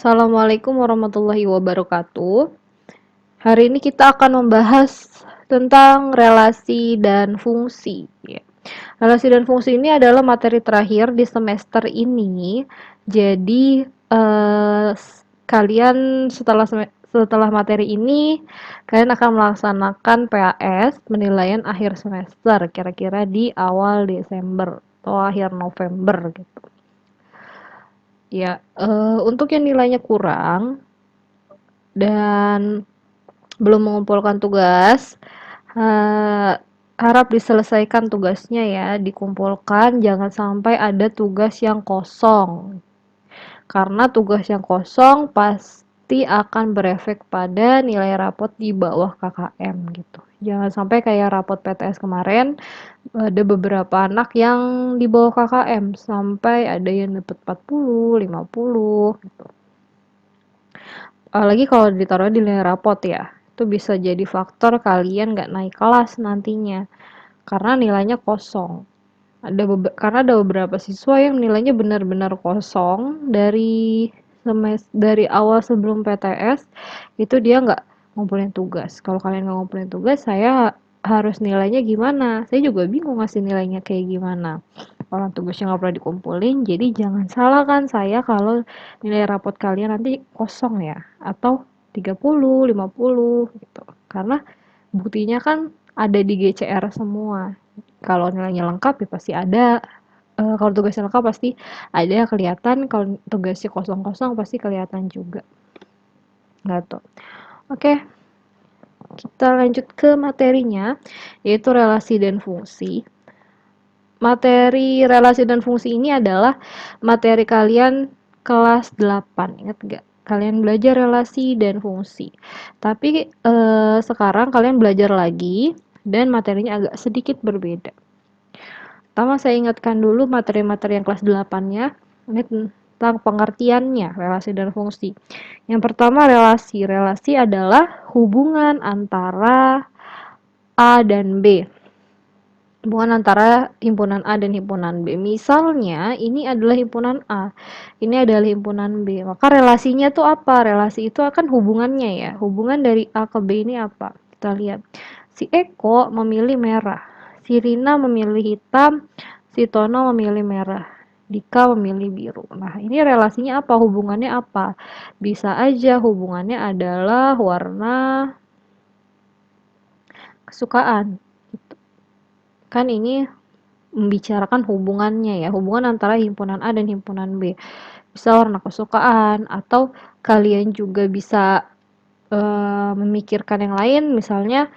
Assalamualaikum warahmatullahi wabarakatuh. Hari ini kita akan membahas tentang relasi dan fungsi. Ya. Relasi dan fungsi ini adalah materi terakhir di semester ini. Jadi kalian setelah materi ini kalian akan melaksanakan PAS penilaian akhir semester kira-kira di awal Desember atau akhir November gitu. Ya, untuk yang nilainya kurang dan belum mengumpulkan tugas, harap diselesaikan tugasnya ya, dikumpulkan, jangan sampai ada tugas yang kosong. Karena tugas yang kosong pasti akan berefek pada nilai rapot di bawah KKM gitu. Jangan sampai kayak rapot PTS kemarin, ada beberapa anak yang di bawah KKM sampai ada yang dapat 40, 50 gitu. Apalagi kalau ditaruh di nilai rapot ya, itu bisa jadi faktor kalian nggak naik kelas nantinya karena nilainya kosong. Karena ada beberapa siswa yang nilainya benar-benar kosong dari awal sebelum PTS itu dia nggak ngumpulin tugas. Kalau kalian nggak ngumpulin tugas, saya harus nilainya gimana? Saya juga bingung ngasih nilainya kayak gimana. Orang tugasnya nggak pernah dikumpulin, jadi jangan salahkan saya kalau nilai rapot kalian nanti kosong ya, atau 30, 50 gitu. Karena buktinya kan ada di GCR semua. Kalau nilainya lengkap ya pasti ada. Kalau tugasnya lengkap pasti ada kelihatan. Kalau tugasnya kosong-kosong pasti kelihatan juga. Gitu. Oke, kita lanjut ke materinya, yaitu relasi dan fungsi. Materi relasi dan fungsi ini adalah materi kalian kelas 8, ingat gak? Kalian belajar relasi dan fungsi. Tapi sekarang kalian belajar lagi dan materinya agak sedikit berbeda. Pertama saya ingatkan dulu materi-materi yang kelas 8-nya, ini tentang pengertiannya, relasi dan fungsi. Yang pertama relasi. Relasi adalah hubungan antara A dan B. Hubungan antara himpunan A dan himpunan B. Misalnya, ini adalah himpunan A, ini adalah himpunan B. Maka relasinya tuh apa? Relasi itu akan hubungannya ya. Hubungan dari A ke B ini apa? Kita lihat. Si Eko memilih merah, si Rina memilih hitam, si Tono memilih merah, Dika memilih biru. Nah, ini relasinya apa? Hubungannya apa? Bisa aja hubungannya adalah warna kesukaan. Kan ini membicarakan hubungannya ya, hubungan antara himpunan A dan himpunan B. Bisa warna kesukaan atau kalian juga bisa memikirkan yang lain, misalnya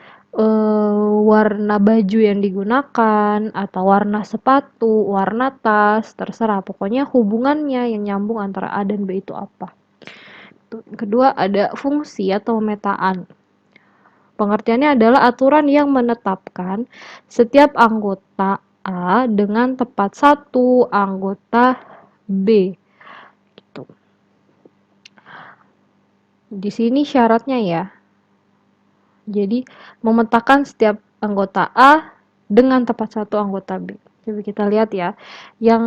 warna baju yang digunakan atau warna sepatu, warna tas, terserah. Pokoknya hubungannya yang nyambung antara A dan B itu apa. Kedua ada fungsi atau pemetaan. Pengertiannya adalah aturan yang menetapkan setiap anggota A dengan tepat satu anggota B. Gitu. Di sini syaratnya ya. Jadi memetakan setiap anggota A dengan tepat satu anggota B. Coba kita lihat ya. Yang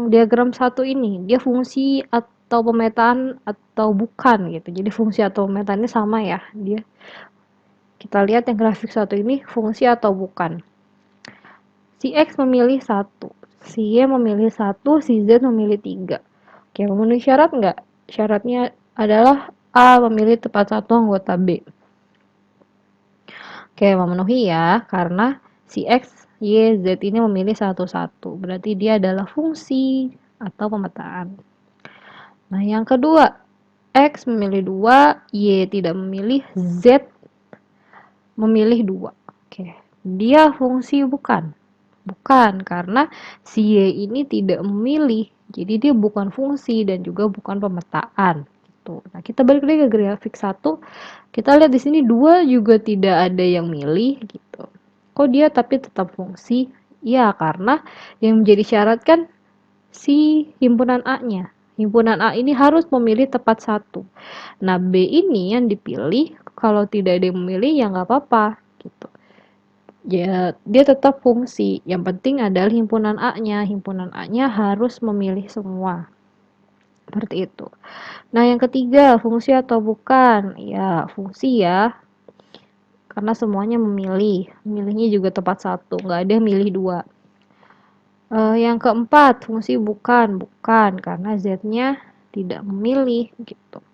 diagram satu ini dia fungsi atau pemetaan atau bukan gitu. Jadi fungsi atau pemetaannya sama ya. Kita lihat yang grafik satu ini fungsi atau bukan. Si X memilih 1, si Y memilih 1, si Z memilih 3. Oke, memenuhi syarat nggak? Syaratnya adalah A memilih tepat satu anggota B. Oke, memenuhi ya, karena si X, Y, Z ini memilih satu-satu. Berarti dia adalah fungsi atau pemetaan. Nah, yang kedua, X memilih 2, Y tidak memilih, Z memilih 2. Oke, dia fungsi bukan? Bukan, karena si Y ini tidak memilih. Jadi dia bukan fungsi dan juga bukan pemetaan. Gitu. Nah, kita balik lagi ke grafik 1. Kita lihat di sini 2 juga tidak ada yang milih gitu. Kok dia tapi tetap fungsi? Ya, karena yang menjadi syarat kan si himpunan A-nya. Himpunan A ini harus memilih tepat satu. Nah, B ini yang dipilih, kalau tidak ada yang memilih ya nggak apa-apa gitu. Ya, dia tetap fungsi. Yang penting adalah himpunan A-nya. Himpunan A-nya harus memilih semua. Seperti itu. Nah, yang ketiga, fungsi atau bukan? Ya, fungsi ya, karena semuanya memilih. Milihnya juga tepat satu, nggak ada yang milih dua. Yang keempat, fungsi bukan. Bukan, karena Z-nya tidak memilih, gitu.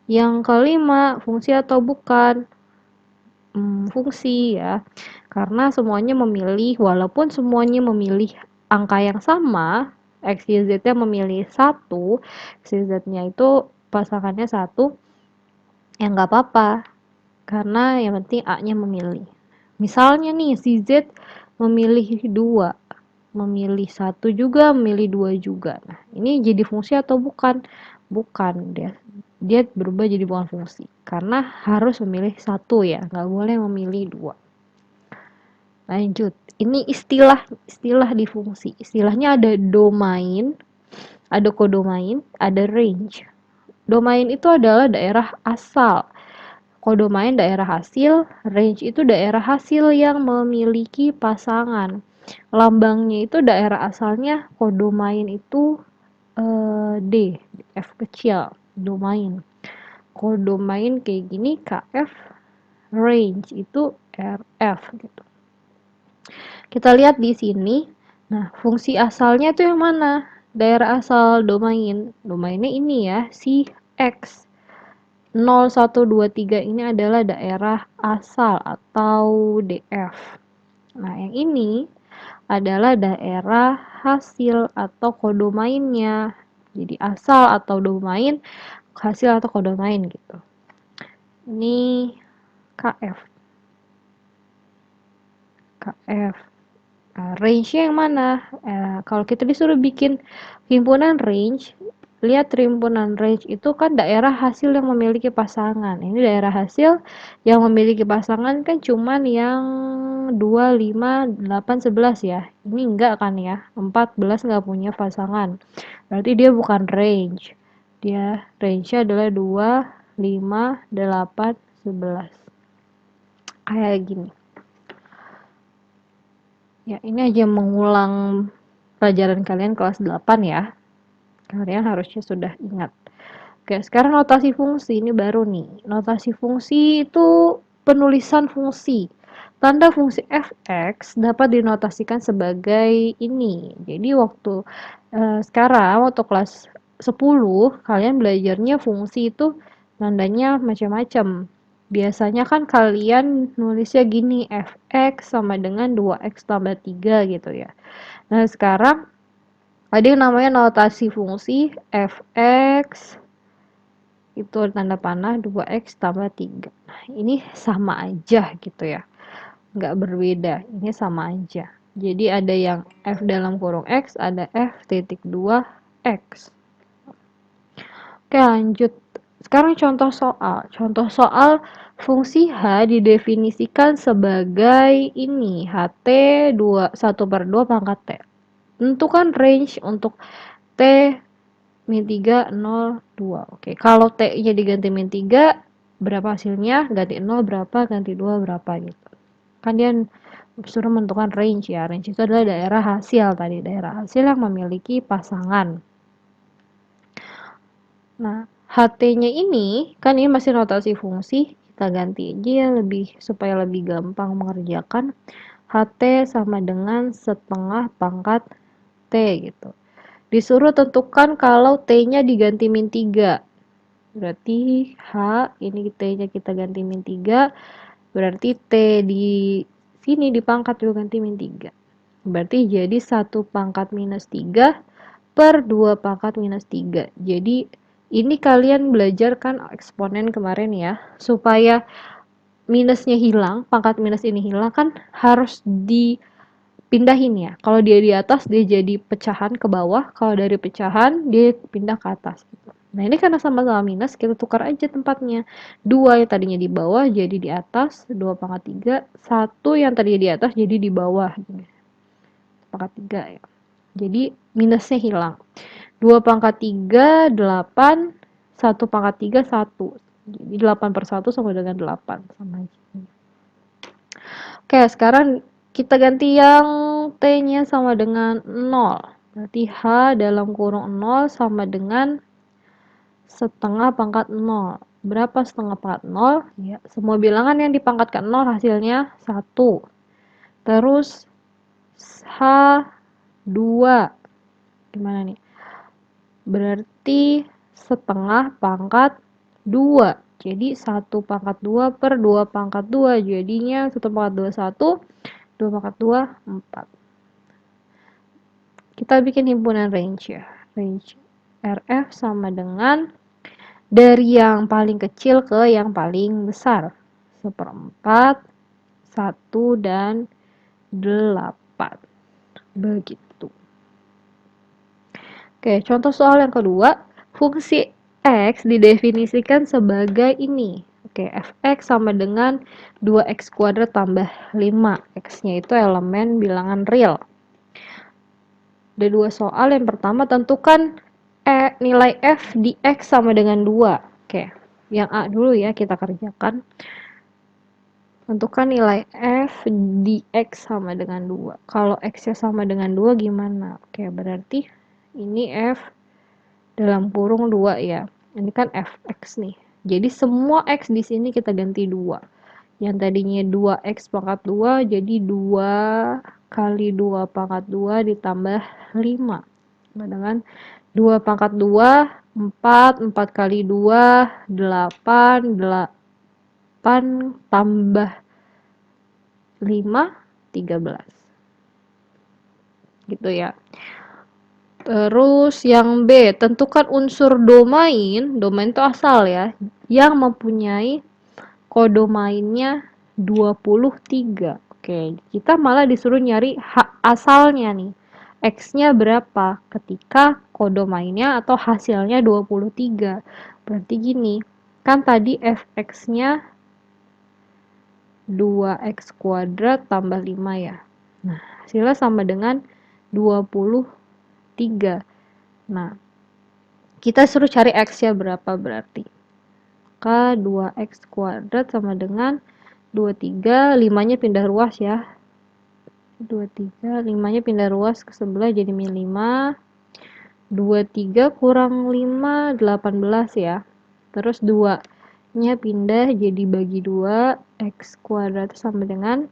Yang kelima, fungsi atau bukan? Fungsi ya, karena semuanya memilih, walaupun semuanya memilih angka yang sama, X, Y, Z-nya memilih satu, X, Y, Z-nya itu pasangannya satu, ya nggak apa-apa, karena yang penting A-nya memilih. Misalnya nih, si Z memilih dua, memilih satu juga, memilih dua juga. Nah, ini jadi fungsi atau bukan? Bukan, dia berubah jadi bukan fungsi. Karena harus memilih satu ya, nggak boleh memilih dua. Lanjut, ini istilah di fungsi. Istilahnya ada domain, ada kodomain, ada range. Domain itu adalah daerah asal. Kodomain daerah hasil, range itu daerah hasil yang memiliki pasangan. Lambangnya itu daerah asalnya kodomain itu D, F kecil, domain. Kodomain kayak gini KF, range itu RF gitu. Kita lihat di sini. Nah, fungsi asalnya itu yang mana? Daerah asal domain. Domainnya ini ya, si X. 0, 1, 2, 3 ini adalah daerah asal atau DF. Nah, yang ini adalah daerah hasil atau kodomainnya. Jadi asal atau domain, hasil atau kodomain gitu. Ini KF. KF. Nah, range-nya yang mana? Kalau kita disuruh bikin himpunan range, lihat himpunan range itu kan daerah hasil yang memiliki pasangan. Ini daerah hasil yang memiliki pasangan kan cuman yang 2, 5, 8, 11 ya. Ini enggak kan ya. 14 enggak punya pasangan. Berarti dia bukan range. Dia range-nya adalah 2, 5, 8, 11. Kayak gini. Ya, ini aja mengulang pelajaran kalian kelas 8 ya. Kalian harusnya sudah ingat. Oke, sekarang notasi fungsi ini baru nih. Notasi fungsi itu penulisan fungsi. Tanda fungsi f(x) dapat dinotasikan sebagai ini. Jadi sekarang waktu kelas 10 kalian belajarnya fungsi itu tandanya macam-macam. Biasanya kan kalian nulisnya gini, f(x) sama dengan 2x tambah 3 gitu ya. Nah, sekarang ada yang namanya notasi fungsi f(x) itu tanda panah 2x tambah 3. Nah, ini sama aja gitu ya. Nggak berbeda, ini sama aja. Jadi ada yang f dalam kurung x, ada f titik 2x. Oke, lanjut. Sekarang contoh soal. Contoh soal fungsi h didefinisikan sebagai ini, ht 1/2 pangkat t. Tentukan range untuk t min 3, 0, 2. Oke, kalau T-nya diganti min 3, berapa hasilnya? Ganti 0 berapa, ganti 2 berapa gitu. Kan dia suruh menentukan range ya. Range itu adalah daerah hasil tadi. Daerah hasil yang memiliki pasangan. Nah, HT-nya ini, kan ini masih notasi fungsi. Kita ganti aja ya supaya lebih gampang mengerjakan. HT sama dengan setengah pangkat T gitu. Disuruh tentukan kalau T-nya diganti min 3. Berarti H, ini T-nya kita ganti min 3. Berarti T di sini dipangkat juga ganti min 3. Berarti jadi 1 pangkat minus 3 per 2 pangkat minus 3. Jadi ini kalian belajar kan eksponen kemarin ya. Supaya minusnya hilang, pangkat minus ini hilang kan harus dipindahin ya. Kalau dia di atas dia jadi pecahan ke bawah, kalau dari pecahan dia pindah ke atas gitu. Nah, ini karena sama-sama minus, kita tukar aja tempatnya. 2 yang tadinya di bawah jadi di atas, 2 pangkat 3, 1 yang tadinya di atas jadi di bawah. Pangkat 3 ya. Jadi minusnya hilang. 2 pangkat 3, 8, 1 pangkat 3, 1. Jadi 8/1 sama dengan 8. Sama aja. Oke, sekarang kita ganti yang T-nya sama dengan 0. Berarti H dalam kurung 0 sama dengan setengah pangkat 0. Berapa setengah pangkat 0? Ya, semua bilangan yang dipangkatkan 0 hasilnya 1. Terus H2. Gimana nih? Berarti setengah pangkat 2. Jadi 1 pangkat 2 per 2 pangkat 2. Jadinya 1 pangkat 2, 1. 2 pangkat 2, 4. Kita bikin himpunan range ya. Range RF sama dengan dari yang paling kecil ke yang paling besar. 1/4, 1, dan 8. Begitu. Oke, contoh soal yang kedua. Fungsi X didefinisikan sebagai ini. Oke, fx sama dengan 2x kuadrat tambah 5. X-nya itu elemen bilangan real. Ada dua soal. Yang pertama, tentukan nilai f di x sama dengan 2. Oke, yang A dulu ya kita kerjakan. Tentukan nilai f di x sama dengan 2. Kalau x-nya sama dengan 2 gimana? Oke, berarti ini f dalam kurung 2 ya. Ini kan fx nih. Jadi semua x di sini kita ganti 2. Yang tadinya 2x pangkat 2 jadi 2 kali 2 pangkat 2 ditambah 5. Sama dengan 2 pangkat 2, 4, 4 kali 2, 8, 8 tambah 5, 13. Gitu ya. Terus yang B, tentukan unsur domain, domain itu asal ya, yang mempunyai kodomainnya 23. Oke, kita malah disuruh nyari asalnya nih. X-nya berapa ketika kodomainnya atau hasilnya 23. Berarti gini, kan tadi fx-nya 2x kuadrat tambah 5 ya. Nah, hasilnya sama dengan 23. Nah, kita suruh cari x-nya berapa berarti. Maka 2x kuadrat sama dengan 23, 5-nya pindah ruas ya. 23, 5-nya pindah ruas ke sebelah jadi min 5. 23 kurang 5, 18 ya. Terus 2-nya pindah jadi bagi 2, x kuadrat sama dengan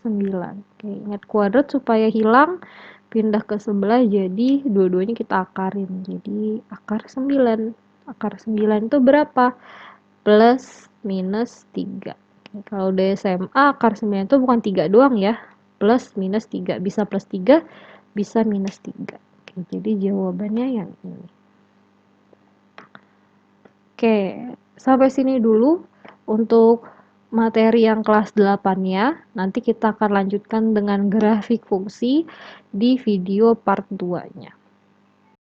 9. Oke, ingat kuadrat supaya hilang, pindah ke sebelah jadi dua-duanya kita akarin. Jadi akar 9. Akar 9 itu berapa? Plus minus 3. Oke, kalau udah SMA akar 9 itu bukan 3 doang ya. Plus minus 3. Bisa plus 3, bisa minus 3. Oke, jadi jawabannya yang ini. Oke, sampai sini dulu untuk materi yang kelas 8-nya. Nanti kita akan lanjutkan dengan grafik fungsi di video part 2-nya.